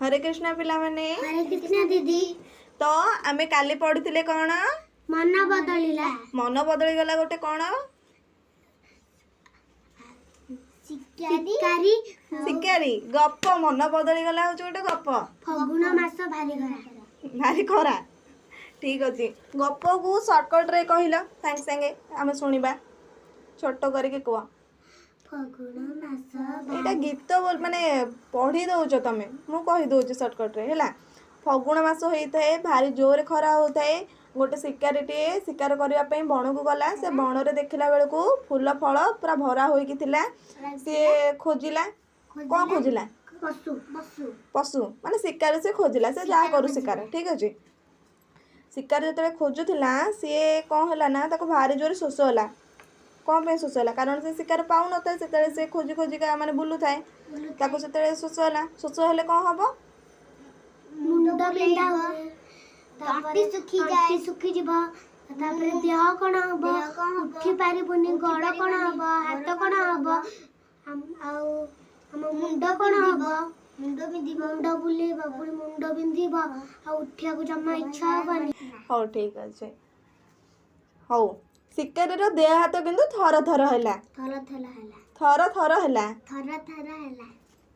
हरे कृष्णा पिला माने। हरे कृष्णा दीदी। तो आमे काली पढ़िथिले कोन मन बदलिला। मन बदली गला गोटे कोन शिकारी शिकारी गप मन बदली गला हो गोटे गप फगुण मास भारी खरा। भारी खरा ठीक अच्छे गप को सर्टकट रे कहला सागे सागे आम शुणा छोट करके कह फगुण मास एटा गीत बोल माने पढ़ी दौच तमें मु कही दौच सर्टकट रे है फगुण मास होता है भारी जोर खरा होता है गोटे शिकारीटे शिकार करने बण को गला से बण रे देखला बेल को फूल फल पूरा भरा होइकी थिला सी खोजिला कौन खोजिला पशु पशु पशु माने शिकार से खोजिला से जहाँ करू शिकार ठीक अच्छे शिकार जो खोजुला सी कौन है ना भारी जोर शोष है कौन पे शोष है कारण से शिकार पाऊ न था से खोजी खोजिका माने बुलू थाए से शोष है शोष हेले कौन हम मुंड बिंधा हुए तंती सुखी जाए सुखी जीव तापर देह कोन हबो उठी पारिबुनी गोड़ कोन हबो हाथ कोन हबो हम मुंड कोन हबो मुंड बिंधिबो मुंड बुलेबो पुरी मुंड बिंधिबो आ उठिया को जम्मा इच्छा हबनी। हो ठीक अच्छे हो शिकारी रो देह हाथ किंतु थर थर हैला थर थर हैला थर थर हैला थर थर हैला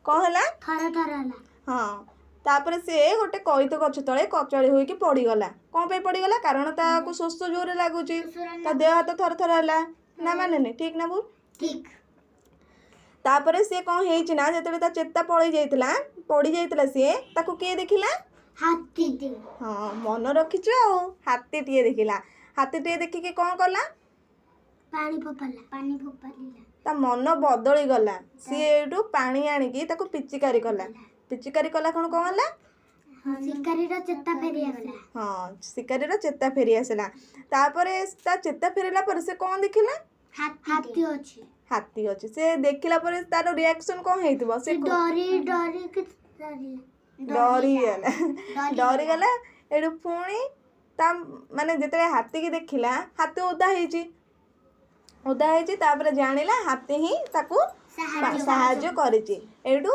कौन हैला थर थर हैला हाँ तापर से गोटे कईत गछ तले कचड़ी होइकी पड़गला कौन पे पड़गला कारण ताको शोष जोर लगुच देह हाथ थर थर हैला ना माने ठीक ना बोल ठीक तापर से कौन है ना जिते ता चेता पड़े जाइला पड़ी जाइला सी ताको किए देखिला हाथी दे हाँ मन रखिच हाथी टीए देखिला हाथी टीए देखिके कौन कला पानी फोपाला ता मन बदली गला सी एठू पानी आनिकी ताको पिचिकारी कला पिचिकारी कला कौन कौन है शिकारी रा चेता फेरी आसला हाँ शिकारी रा चेता फेरी आसला तापर ता चेता फेरला पर से कौन देखिला हाथी अछि हाथी अच्छे से देखला पर तार रिएक्शन कौन हेतिबो से डरी डरी कि डरी गला डरी गला एडु पुणी ता माने जेतले हाथी की देखिला हाथी ओदा हेची तापर जानिला हाथी ही ताकू सहाय्य करिची एडु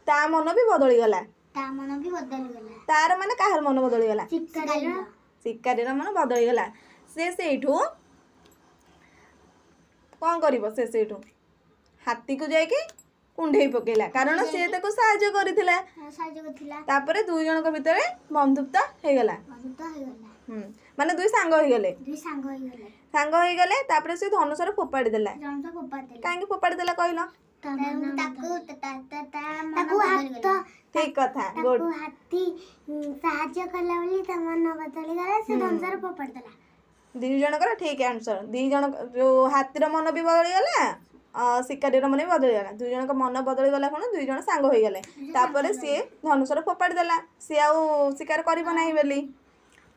ता मन भी बदली गला ता मन भी बदली गला तार माने काहर मन बदली गला शिकारी रा मन बदली गला से सेठू कौन करिवो से सेठू हाथी को जाके कुंढेई पकेला कारण से ताको सहाय्य करथिला तापर दुई जन को भितर बंधुत्व हे गला माने दुई सांग हो गले तापर से धनुषर फोपाड़ी देला काहे फोपाड़ी देला कहलो ठीक कथा गुड हाथी सहाय्य कला बोली त मन बदली गला से धनुषर फोपाड़ी देला दी जनकर ठीक आंसर दी जन जो हाथीर मन भी बदली गला शिकारी मन भी बदली गला दुई जन मन बदली गला कौन दुई जन सांग हो गले तापर सी धनुषर फोपाड़ी देला सी आउ शिकार करब नहीं बोली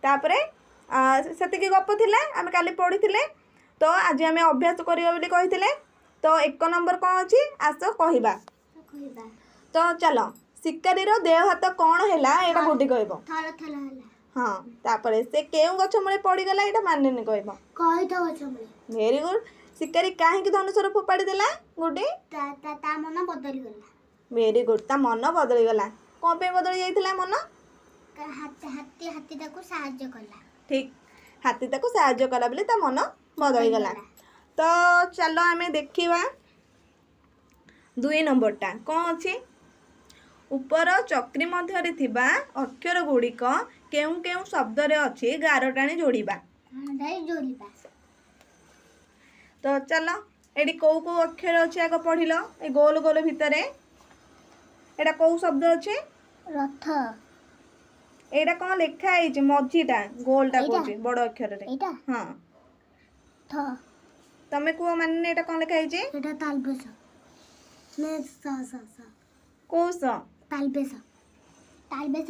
तापर सेतिकी गप थिला आमे काली पढ़ी तो आज आमे अभ्यास करियो बोली कहिथिले तो एक नंबर कौन अच्छी आस कहवा तो चलो शिकारी रो देह हाथ कौन है यहाँ बुढ़ी कह हाँ तापर से केउ गछ मूले पड़गला यहाँ माने नहीं कह वेरी गुड शिकारी कहीं धनुषर फोपाड़ी देला गुडी मन बदली गला वेरी गुड ता मन बदली गला कौन पे बदली जाइथिला मन हाथी ताको सहाय्य कला ठीक हाथी ताको सहाय्य कला बोले ता मन बदली गला तो चलो आमे देखिबा 2 नंबरटा कौन अच्छी ऊपर चक्री मध्य थिबा अक्षर गुड़िक केउ केउ शब्द रे अच्छी गार टाणी जोड़िबा तो चलो एडी कौ कौ अक्षर अच्छे आग पढ़िल ए गोल गोल भितर एटा कौ शब्द अच्छे रथ एटा कौन लिखा है मझीटा गोलटा कहूँ बड़ अक्षर रे हाँ थ तमे को माने एटा कौन लिखा है एटा तालबेस ने स को स तालबेस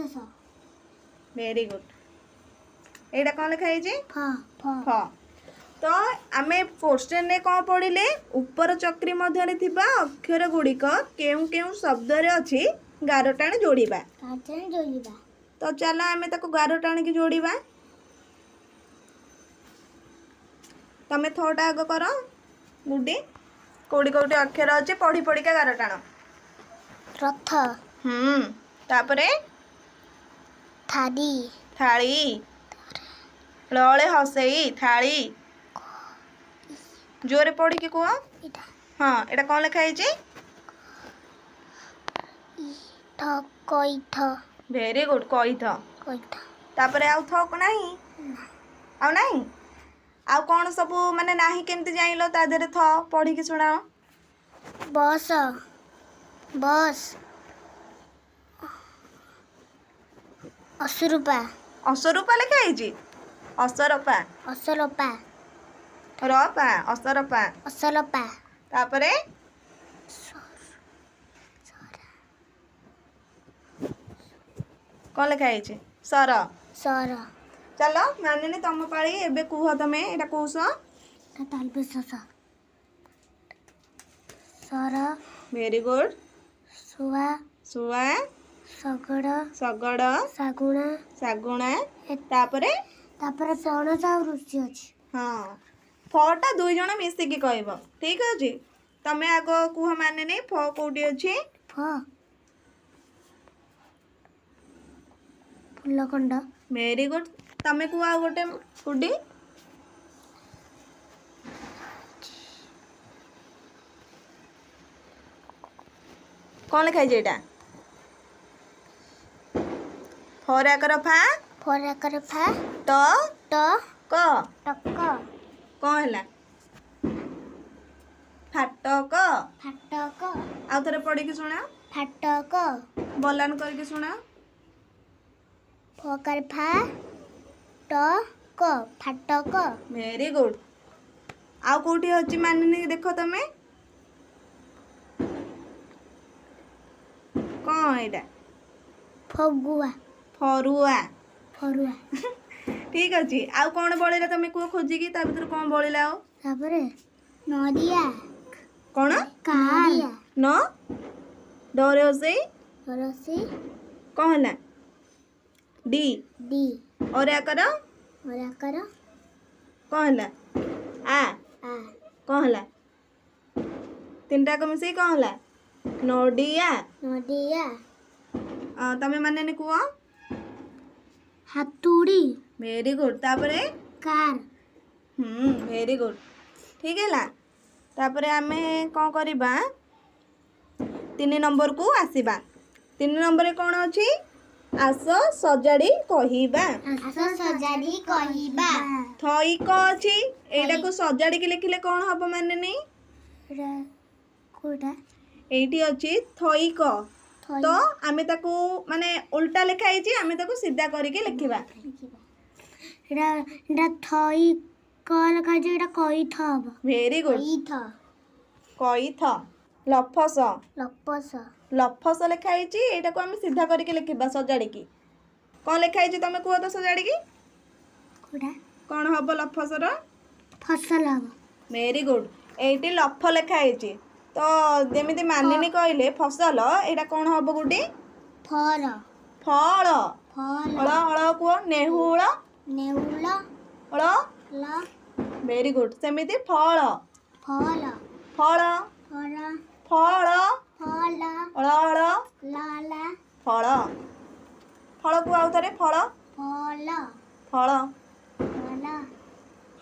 स वेरी गुड एटा कौन लिखा है फ फ तो आमे क्वेश्चन ने कौन पढ़िले ऊपर चक्री मध्य थिबा अक्षर गुड़िक केउ केउ शब्द रे अछि गार टाणी जोड़िबा तो चलो आमे ताको गार टाणी की जोड़िबा तमे थोड़ा आग कर गुडी कोडी कोडी अक्षर अच्छे पढ़ी पढ़ी का गार टाण रथ तापरे थाली थाली लले हसेई थाली जोरे पढ़ी के कुह इटा हाँ एटा कौन लिखा है थ कोइथ वेरी गुड कही थ कोइथ तापरे आउ थक नहीं आउ नहीं आउ कौन सब माने नाही केमती जाइलो ता देरे थ पढ़ी के सुनाओ बस बस असुरुपा असरूपा लिखा है असरपा असलपा रपा असरपा असलपा तापरे कौन लिखा है सर सर चलो माने तुम पाली एबे कुह तमे एटा कहूस तालबेस सर वेरी गुड सुआ सुआ सगड़ सगड़ सागुणा सागुणा तापरे तापर पणस आ रुचि अछि हाँ फटा दुई जण मिसिकी कहब ठीक अछि तमे आग कुह माने नहीं फ कोठी अछि फ फुलकंड वेरी गुड तमे कुह आ गोटे कुडी कौन लिखा है एटा फरा कर फा फरकर फा त ट क टक कौन हैला फाटक फाटक आउ थरे पढ़ी के सुना फाटक बलान करके सुना फकर फा ट क फाटक वेरी गुड आउ कोठी अछि माने देखो तमे कौन एटा फगुआ फरुआ फरुआ ठीक अछि आउ कौन बळिला तमे को खोजी की ता भीतर कौन बळिला आउ तापरे नदिया कौन कार न डरे होसे रसी कौन हैला डी डी और या कर और कौन हैला आ आ कौन हैला तीनटा को मिसे कौन हैला नोडिया नदिया तमे माने ने कुआ हातुड़ी वेरी गुड तापरे कार वेरी गुड ठीक है ला तापरे आमे कौन करिबा 3 नंबर को आसीबा 3 नंबर रे कौन अछि आस सजाड़ी कहिबा आस सजाड़ी कहिबा थई क अछि एटा को सजाड़ी के लिखिले कौन हबो माने नहीं कोटा एठी अछि थई क तो आमे ताको माने उल्टा लिखा है आमे ताको सीधा करके लिखिबा एटा थई क लखा जे एटा कई थब वेरी गुड कई थ लफस लपस लफस लिखा है एटा को आमे सीधा करके लिखिबा सजाड़ी की कौन लिखा है तमे कुह तो सजाड़ी की कोटा कौन हबो लफस रो फसल हब वेरी गुड एटी लफ लिखा है तो जेमिति मानिनी कहले फसल एटा कौन हबो गुडी फर फल फल हळ हळ कुह नेहुळ नेउल हळ ल वेरी गुड सेमिति फल फल फल फर फल फल हळ हळ लाल फल फल को आउ थरे फल फल फल फल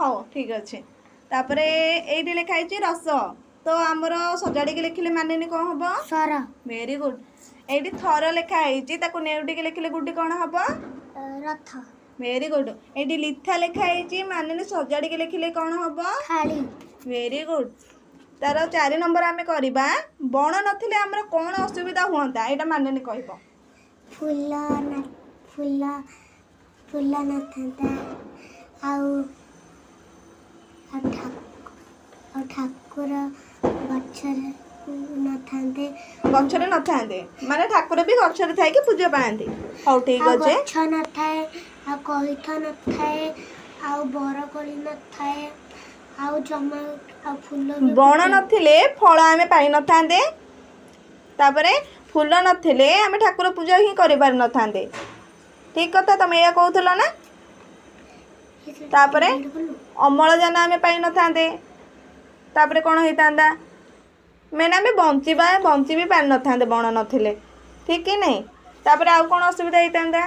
हाँ ठीक अच्छे तापरे एटी लिखा है रस तो आमर सजाड़ी के लिखिले माने कौन हम सर वेरी गुड एटी थर लिखा है नेउटी के लिखिले गुडी कौन हम रथ वेरी गुड एटी लिथा लिखा है माने सजाड़ी के लिखिले कौन हम थाली वेरी गुड तार 4 नंबर आमे करबा बण नथिले हमर कोन असुविधा हुंता एटा माने कहबो फूल न फूल फूल न थांता आउ ठाकुर गछरे न थांते गछरे न थांते माने ठाकुर भी गछरे थाई कि पूजा पांती हौ ठीक अछि गछ न थाए आ कहिथ न थाए आउ बरकोली न थाए आउ जमा आ फूल बण नथिले फल आमे पाई न थांते तापरे फूल नथिले आमे ठाकुर पूजा ही करि पार न थांते ठीक कथा तमे या कहउथलो ना तापरे अम्लजान आमे पाई न थांते तापरे कोन होइतांदा मैंने आमे बंची भी पार न थांते बण नथिले ठीक कि नहीं तापरे आउ कोन असुविधा होइतांदा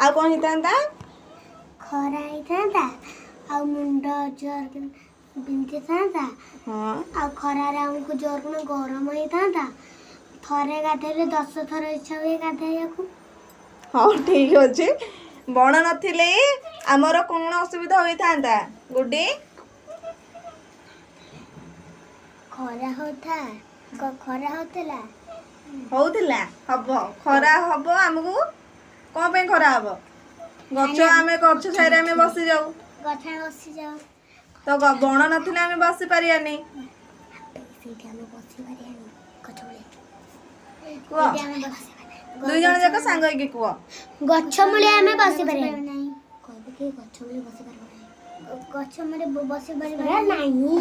ଆଉ କ'ଣ ହେଇଥାନ୍ତା? ଖରା ହେଇଥାନ୍ତା ଆଉ ମୁଣ୍ଡ ଜୋର ବିନ୍ଧିଥାନ୍ତା। ହଁ ଆଉ ଖରାରେ ଆମକୁ ଜୋର ଗରମ ହେଇଥାନ୍ତା। ଥରେ ଗାଧେଇଲେ 10 ଥର ଇଚ୍ଛା ହୁଏ ଗାଧେଇବାକୁ। ହଉ ଠିକ୍ ଅଛି। ବଣ ନଥିଲେ ଆମର କ'ଣ ଅସୁବିଧା ହୋଇଥାନ୍ତା ଗୁଡି? ଖରା ହଉଥିଲା ହଉଥିଲା ହବ ଖରା ହବ ଆମକୁ କ'ଣ ପାଇଁ ଖରା ହବ? ଗଛ ଛାଇରେ ଆମେ ବସିଯାଉ। ଗଛରେ ବସିଯାଉ। ତ ବଣ ନଥିଲେ ଆମେ ବସି ପାରିବାନି। ସେଇଠି ଆମେ ବସି ପାରିବାନି। ଗଛ ମୂଳେ କୁହ ଦୁଇ ଜଣ ଯାକ ସାଙ୍ଗ ହେଇକି କୁହ। ଗଛ ମୂଳେ ଆମେ ବସି ପାରିବାନି ନାହିଁ। କହିବେ କି ଗଛ ମୂଳେ ବସି ପାରିବ ନାହିଁ। ଗଛ ମୂଳେ ବସି ପାରିବ ନାହିଁ।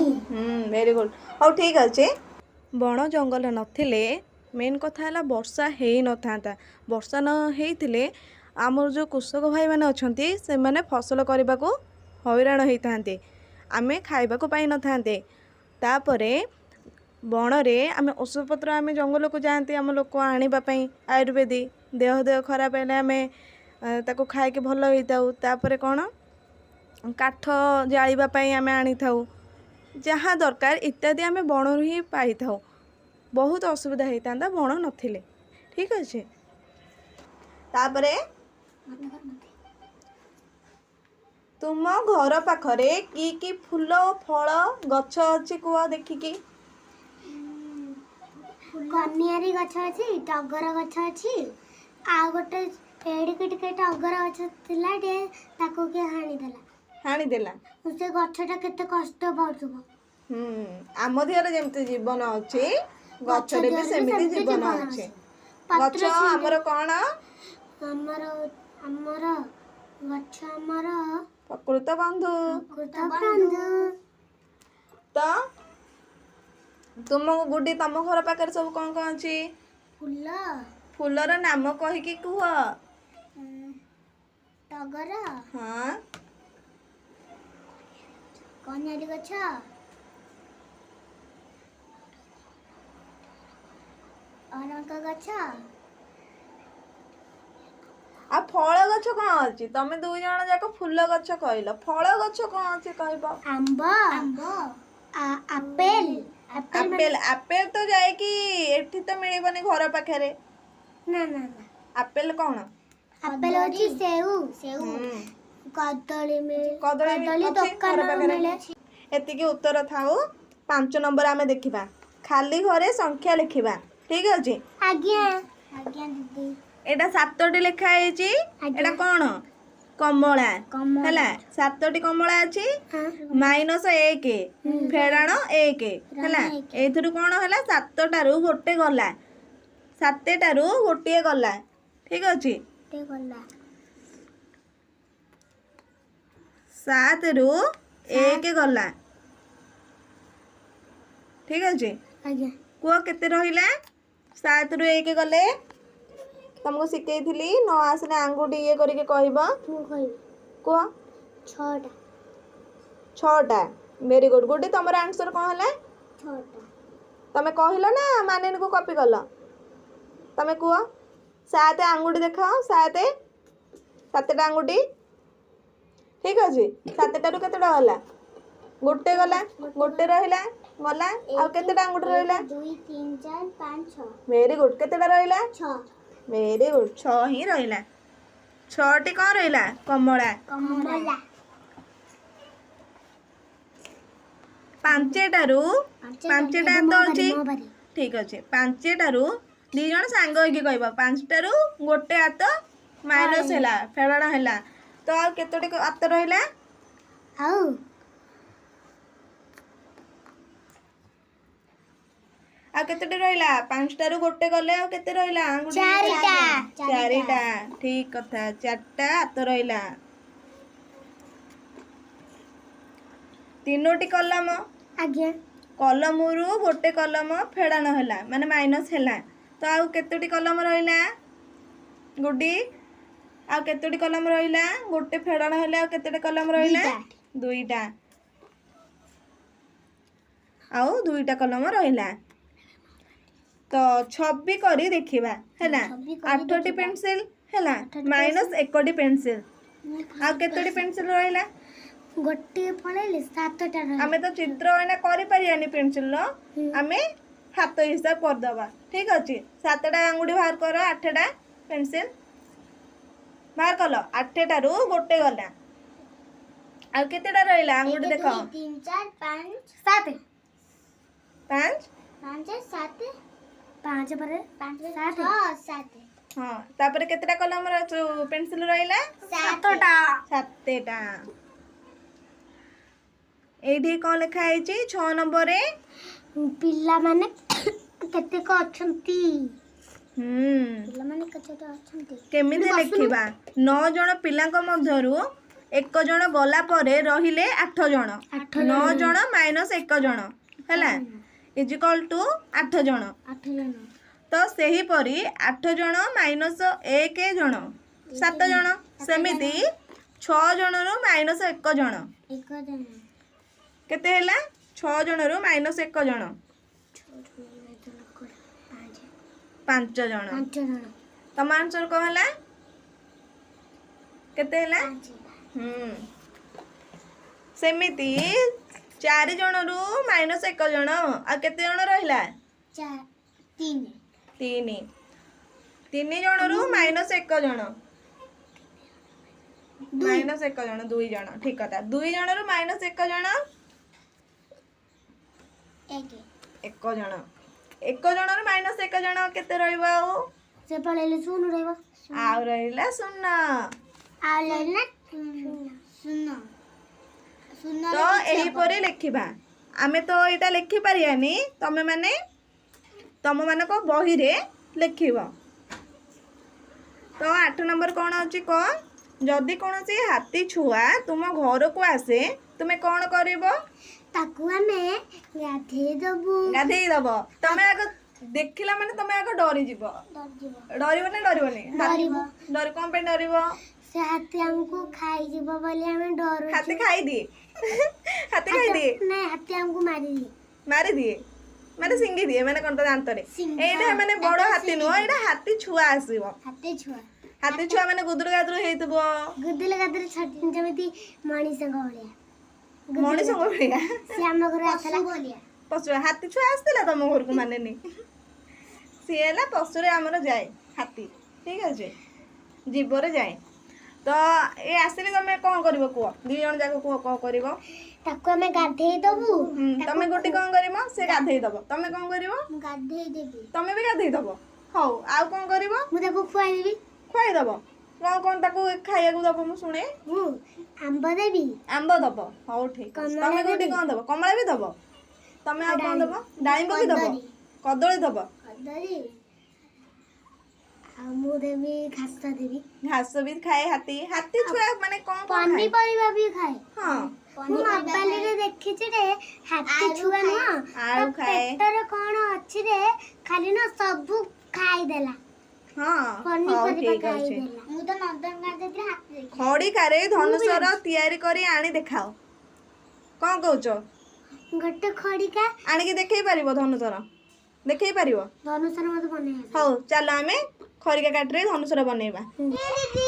Very good. ହଉ ଠିକ୍ ଅଛି। ବଣ ଜଙ୍ଗଲ ନଥିଲେ ମେନ୍ କଥା ହେଲା ବର୍ଷା ହେଇନଥାନ୍ତା। ବର୍ଷା ନ ହେଇଥିଲେ ଆମର ଯେଉଁ କୃଷକ ଭାଇମାନେ ଅଛନ୍ତି ସେମାନେ ଫସଲ କରିବାକୁ ହଇରାଣ ହେଇଥାନ୍ତେ। ଆମେ ଖାଇବାକୁ ପାଇନଥାନ୍ତେ। ତାପରେ ବଣରେ ଆମେ ଔଷଧପତ୍ର ଆମେ ଜଙ୍ଗଲକୁ ଯାଆନ୍ତି ଆମ ଲୋକ ଆଣିବା ପାଇଁ ଆୟୁର୍ବେଦିକ ଦେହ ଖରାପ ହେଲେ ଆମେ ତାକୁ ଖାଇକି ଭଲ ହେଇଥାଉ। ତାପରେ କ'ଣ କାଠ ଜାଳିବା ପାଇଁ ଆମେ ଆଣିଥାଉ। ଯାହା ଦରକାର ଇତ୍ୟାଦି ଆମେ ବଣରୁ ହିଁ ପାଇଥାଉ। ବହୁତ ଅସୁବିଧା ହେଇଥାନ୍ତା ବଣ ନଥିଲେ। ଠିକ୍ ଅଛି। ତାପରେ ତୁମ ଘର ପାଖରେ କି ଫୁଲ ଓ ଫଳ ଗଛ ଅଛି କୁହ ଦେଖିକି? କନିଆରୀ ଗଛ ଅଛି, ଟଗର ଗଛ ଅଛି, ଆଉ ଗୋଟେ ଏଡ଼ିକି ଟିକେ ଟଗର ଗଛ ଥିଲା ତାକୁ କିଏ ହାଣିଦେଲା। ସେ ଗଛଟା କେତେ କଷ୍ଟ ପାଉଥିବ। ଆମ ଦେହରେ ଯେମିତି ଜୀବନ ଅଛି ଗଛରେ ବି ସେମିତି ଜୀବନ ଅଛି। ଗଛ ଆମର କ'ଣ? ଆମର ଗଛ ଆମର ପ୍ରକୃତ ବନ୍ଧୁ। ତ ତୁମ ଗୁଡି ତମ ଘର ପାଖରେ ସବୁ କ'ଣ ଅଛି? ଫୁଲର ନାମ କହିକି କୁହ। ଟଗର, ହଁ, କନିଆରୀ ଗଛ, ଅରଙ୍କ ଗଛ। ଆଉ ଫଳ ଗଛ କ'ଣ ଅଛି? ତମେ ଦୁଇ ଜଣ ଯାକ ଫୁଲ ଗଛ କହିଲ। ଫଳ ଗଛ କ'ଣ ଅଛି କହିବ? ଆମ୍ବ, ଆପେଲ ତ ଯାଇକି ଏଠି ତ ମିଳିବନି ଘର ପାଖରେ। ନା ଆପେଲ କ'ଣ? ଆପେଲ ଅଛି, ସେଉ, କଦଳୀ ଦୋକାନରେ ମିଳେ। ଏତିକି ଉତ୍ତର ଥାଉ। 5 ନମ୍ବର ଆମେ ଦେଖିବା। ଖାଲି ଘରେ ସଂଖ୍ୟା ଲେଖିବା। ଠିକ୍ ଅଛି। ଆଜ୍ଞା ଦିଦି। ଏଇଟା 7ଟି ଲେଖା ହେଇଛି। ଏଇଟା କ'ଣ? କମଳା ହେଲା। 7ଟି କମଳା ଅଛି। -1 ଫେରାଣ 1 ହେଲା। ଏଇଥିରୁ କ'ଣ ହେଲା? 7ଟାରୁ ଗୋଟେ ଗଲା। 7ଟାରୁ ଗୋଟିଏ ଗଲା। ଠିକ୍ ଅଛି। 7ରୁ 1 ଗଲା। ଠିକ୍ ଅଛି। କୁହ କେତେ ରହିଲା? 7ରୁ 1 ଗଲେ ତମକୁ ଶିଖେଇଥିଲି ନ ଆସିଲେ ଆଙ୍ଗୁଠି ଇଏ କରିକି କହିବ। କୁହ 6ଟା। Very good. ଗୁଡି ତମର ଆନ୍ସର କ'ଣ ହେଲା? 6ଟା। ତମେ କହିଲ ନା ମାନିନୀକୁ କପି କଲ? ତମେ କୁହ। 7 ଆଙ୍ଗୁଠି ଦେଖାଅ। 7ଟା ଆଙ୍ଗୁଠି। ଠିକ୍ ଅଛି। 7ଟାରୁ କେତେଟା ଗଲା? ଗୋଟେ ଗଲା। ଗୋଟେ ରହିଲା ଗଲା। ଆଉ କେତେଟା ଆଙ୍ଗୁଠି ରହିଲା? 2 3 4 5 6। Very good. କେତେଟା ରହିଲା? 6। Very good. 6 ହିଁ ରହିଲା। 6ଟି କ'ଣ ରହିଲା? କମଳା। 5ଟାରୁ 5ଟା ତ ଅଛି। ଠିକ୍ ଅଛି। 5ଟାରୁ 2 ଜଣ ସାଙ୍ଗ ହେଇକି କହିବ। 5ଟାରୁ ଗୋଟେ ହାତ ମାଇନସ୍ ହେଲା, ଫେରାଣ ହେଲା। ତ ଆଉ କେତୋଟି ହାତ ରହିଲା? ଆଉ କେତେଟି ରହିଲା? 5ଟାରୁ ଗୋଟେ ଗଲେ ଆଉ କେତେ ରହିଲା? 4ଟା। ଠିକ୍ କଥା। 4ଟା ହାତ ରହିଲା। 3ଟି କଲମ। କଲମରୁ ଗୋଟେ କଲମ ଫେଡାଣ ହେଲା ମାନେ ମାଇନସ୍ ହେଲା। ତ ଆଉ କେତୋଟି କଲମ ରହିଲା? ଗୁଡି ଆଉ କେତୋଟି କଲମ ରହିଲା? ଗୋଟେ ଫେଡାଣ ହେଲେ ଆଉ କେତୋଟି କଲମ ରହିଲା? 2ଟା। ଆଉ 2ଟା କଲମ ରହିଲା। ତ ଛବି କରି ଦେଖିବା ହେଲା। 8ଟି ପେନ୍ସିଲ୍ ହେଲା ମାଇନସ୍ 1ଟି ପେନସିଲ ଆଉ କେତୋଟି ପେନସିଲ ରହିଲା गोटे पळेले 7टा रही आमे तो चित्र एना करि परियानी पेंसिल आमे हाथ हिसाब कर दबा ठीक अछि 7टा अंगुठी बाहर कर 8टा पेंसिल बाहर कलो 8टा रु गोटे गला आ केतेटा रहिला अंगुठी देखो 3 4 5 7 5 5 7 5 पर 5 7 हां 7 हां तापर केतेटा कलम पेंसिल रहिला 7टा 7टा एठी कोन लिखा हैची 6 नंबर रे पिल्ला माने केते को अछंती पिल्ला माने केते अछंती केमिति लिखिबा 9 जण पिलांक मध्यरु 1 जण गला परे रहिले 8 जण 9 जण माइनस 1 जण हैला इज इक्वल टू 8 जण तो सही परी 8 जण माइनस 1 जण 7 जण सेमिति 6 जण रु माइनस 1 जण केते हैला 6 जण रु माइनस 1 जण 5 जण तम आंसर को हैला केते हैला सेमिति 4 जण रु माइनस 1 जण आ केते जण रहिला 3 जण रु माइनस 1 जण माइनस 1 जण 2 जण ठीक कथा 2 जण रु माइनस 1 जण 1 जण 1 जण रु माइनस 1 जण केते रहइबा से पळेले शून्य रहइबा आ रहिला 0 आ लेना शून्य तो एही परे लिखिबा आमे तो एटा लिखि परियानी तमे माने तम मान को बही रे लिखिबा तो 8 नंबर कौन अछि को जदि कोनोसी हाथी छुआ तुम घर को आसे तुमे कौन करिवो ताकू हमें गाधे दबो तमे आग देखिला माने तमे आग डरी जीवो डरिवो ना डरिवोनी डरिवो डर कोन पे डरिवो से हाथी हमको खाई जीवो बोले हमें डर हाथी खाई दी हाथी खाई दी नहीं हाथी हमको मारी दिए माने सिंगी दिए माने कोन तो जानतरे एटा माने बड़ हाथी नो एटा हाथी छुआ आसीबो हाथी छुआ माने गुदुर गादुर हेइतबो गुदुर गादुर छट जेमिति मणि संग होलिया मणि संग होलिया से हम घर आसला बोलिया पशु हाथी छुआ आस्तिला तम घर को माने नी सिएला पशु रे हमर जाय हाथी ठीक अछि जीवरे जाय तो ए आसिले तमे कोन करबो को दि जण जाको को को करबो ताको हमें गाधे दबु तमे गोटी कोन करबो से गाधेई दबो तमे कोन करबो गाधे देबी तमे भी गाधेई दबो हौ आ कोन करबो मु ताको खुआई देबी खुआई दबो कोन कोन ताको खाइया को दबो मु सुने मु आंबा देबी आंबा दबो हौ ठीक तमे गोटी कोन दबो कमला भी दबो तमे आ कोन दबो डाळिंब भी दबो कदली दबो कदली मु देबी घास भी खाए हाथी हाथी छुआ माने कोन कोन पानी परिबा भी खाए हां मु मोबाइल रे देखि छी रे हाथी छुआ ना आउ खाए पेटर कोन अछि रे खाली ना सब खाई देला हां पानी परिबा खाई देला मु तो नंदन गाते रे हाथी देखि खड़ी कारे धनुषर तयारी करी आनी देखाओ कोन कहउचो गट्टे खड़ी का आनी के देखै परिबो धनुषर देखै परिबो धनुषर मत बने हौ चलो आमे खरिका काटरे धनुषर बनेबा दीदी